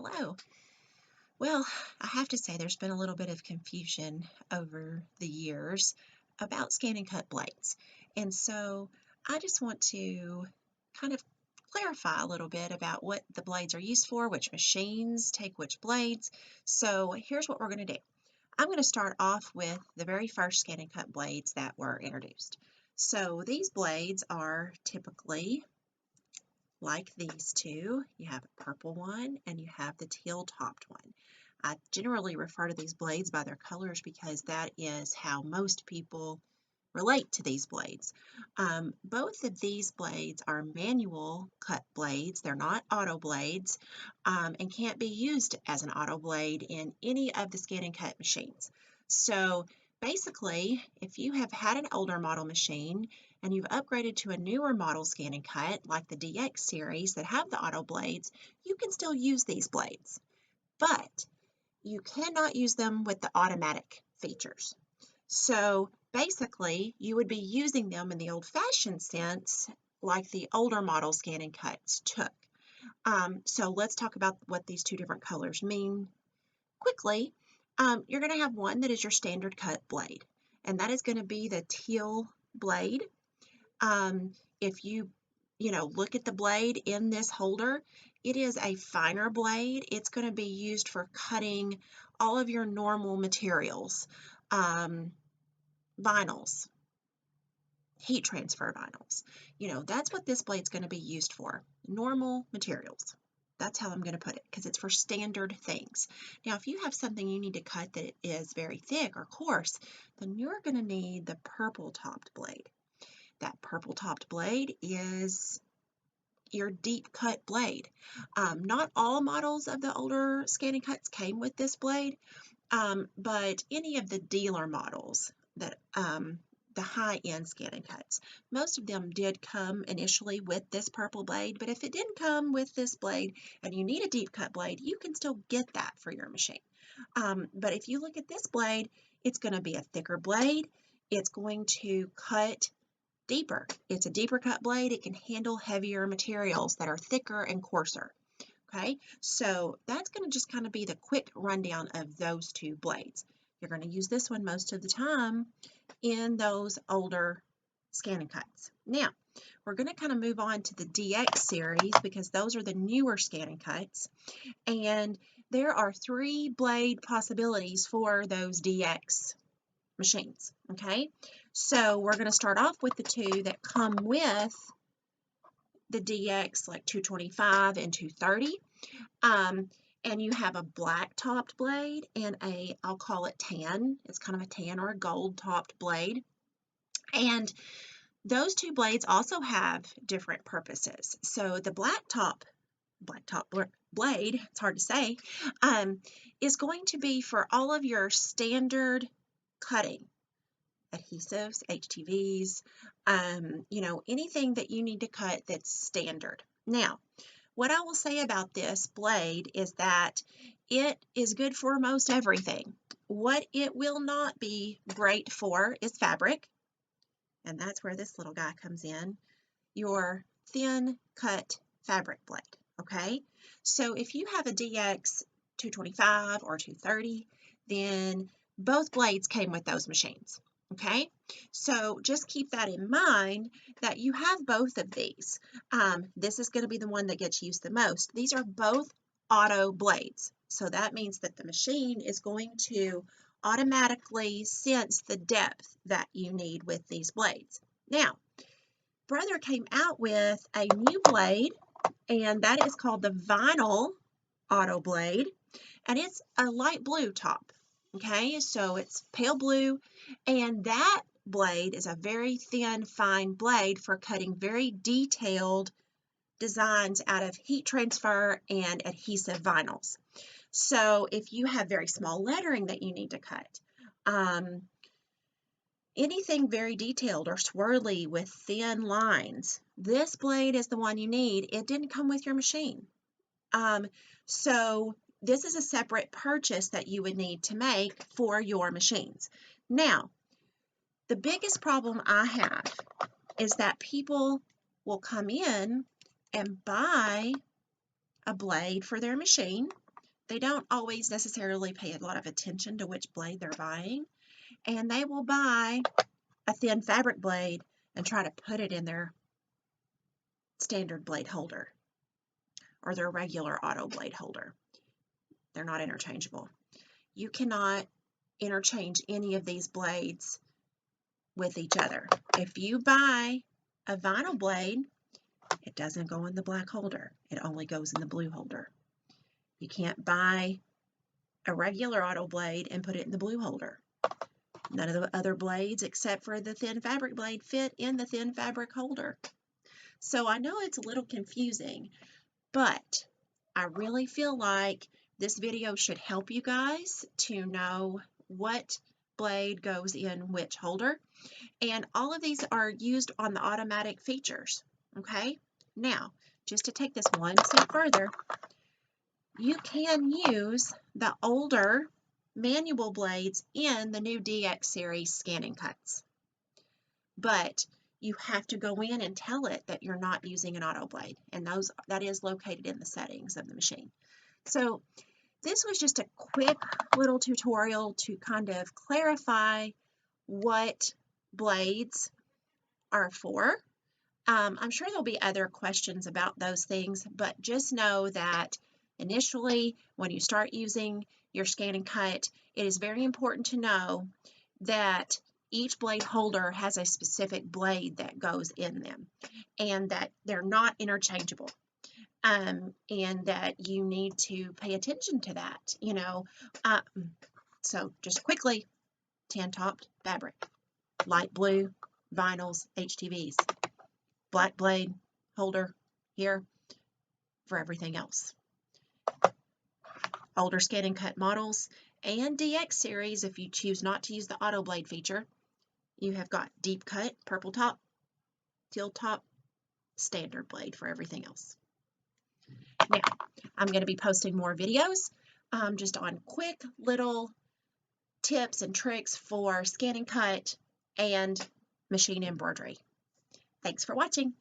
Hello. Well, I have to say there's been a little bit of confusion over the years about ScanNCut blades. And so I just want to kind of clarify a little bit about what the blades are used for, which machines take which blades. So here's what we're going to do. I'm going to start off with the very first ScanNCut blades that were introduced. So these blades are typically like these two. You have a purple one and you have the teal topped one. I generally refer to these blades by their colors because that is how most people relate to these blades. Both of these blades are manual cut blades. They're not auto blades and can't be used as an auto blade in any of the ScanNCut machines. So basically, if you have had an older model machine and you've upgraded to a newer model ScanNCut, like the DX series that have the auto blades, you can still use these blades. But you cannot use them with the automatic features. So basically, you would be using them in the old-fashioned sense like the older model ScanNCuts took. So let's talk about what these two different colors mean quickly. You're going to have one that is your standard cut blade, and that is going to be the teal blade. If you look at the blade in this holder, it is a finer blade. It's going to be used for cutting all of your normal materials, vinyls, heat transfer vinyls. That's what this blade's going to be used for, normal materials. That's how I'm going to put it, because it's for standard things. Now, if you have something you need to cut that is very thick or coarse, then you're going to need the purple topped blade. That purple topped blade is your deep cut blade. Not all models of the older ScanNCuts came with this blade, but any of the dealer models that the high-end ScanNCuts, most of them did come initially with this purple blade, but if it didn't come with this blade and you need a deep cut blade, you can still get that for your machine. But if you look at this blade, it's going to be a thicker blade. It's going to cut deeper. It's a deeper cut blade. It can handle heavier materials that are thicker and coarser. Okay, so that's going to just kind of be the quick rundown of those two blades. You're going to use this one most of the time in those older ScanNCuts. Now, we're going to kind of move on to the DX series because those are the newer ScanNCuts, and there are 3 blade possibilities for those DX machines. Okay, so we're going to start off with the 2 that come with the DX, like 225 and 230. And you have a black topped blade and I'll call it tan. It's kind of a tan or a gold topped blade. And those 2 blades also have different purposes. So the black top blade, it's hard to say, is going to be for all of your standard cutting, adhesives, HTVs, anything that you need to cut that's standard. Now, what I will say about this blade is that it is good for most everything. What it will not be great for is fabric, and that's where this little guy comes in, your thin cut fabric blade, okay? So if you have a DX 225 or 230, then both blades came with those machines. Okay, so just keep that in mind that you have both of these. This is going to be the one that gets used the most. These are both auto blades. So that means that the machine is going to automatically sense the depth that you need with these blades. Now, Brother came out with a new blade, and that is called the Vinyl Auto Blade, and it's a light blue top. Okay, so it's pale blue, and that blade is a very thin, fine blade for cutting very detailed designs out of heat transfer and adhesive vinyls. So if you have very small lettering that you need to cut, anything very detailed or swirly with thin lines, this blade is the one you need. It didn't come with your machine. So this is a separate purchase that you would need to make for your machines. Now, the biggest problem I have is that people will come in and buy a blade for their machine, They don't always necessarily pay a lot of attention to which blade they're buying, and they will buy a thin fabric blade and try to put it in their standard blade holder or their regular auto blade holder. They're not interchangeable. You cannot interchange any of these blades with each other. If you buy a vinyl blade, it doesn't go in the black holder. It only goes in the blue holder. You can't buy a regular auto blade and put it in the blue holder. None of the other blades except for the thin fabric blade fit in the thin fabric holder. So I know it's a little confusing, but I really feel like this video should help you guys to know what blade goes in which holder. And all of these are used on the automatic features, okay? Now, just to take this one step further, you can use the older manual blades in the new DX series scanning cuts. But you have to go in and tell it that you're not using an auto blade, and that is located in the settings of the machine. So this was just a quick little tutorial to kind of clarify what blades are for. I'm sure there'll be other questions about those things, but just know that initially when you start using your scan and cut, it is very important to know that each blade holder has a specific blade that goes in them and that they're not interchangeable. And that you need to pay attention to that, you know. So just quickly, tan-topped fabric, light blue, vinyls, HTVs, black blade holder here for everything else. Older scan and cut models and DX series, if you choose not to use the auto blade feature, you have got deep cut, purple top, teal top, standard blade for everything else. Now, I'm going to be posting more videos just on quick little tips and tricks for scan and cut and machine embroidery. Thanks for watching.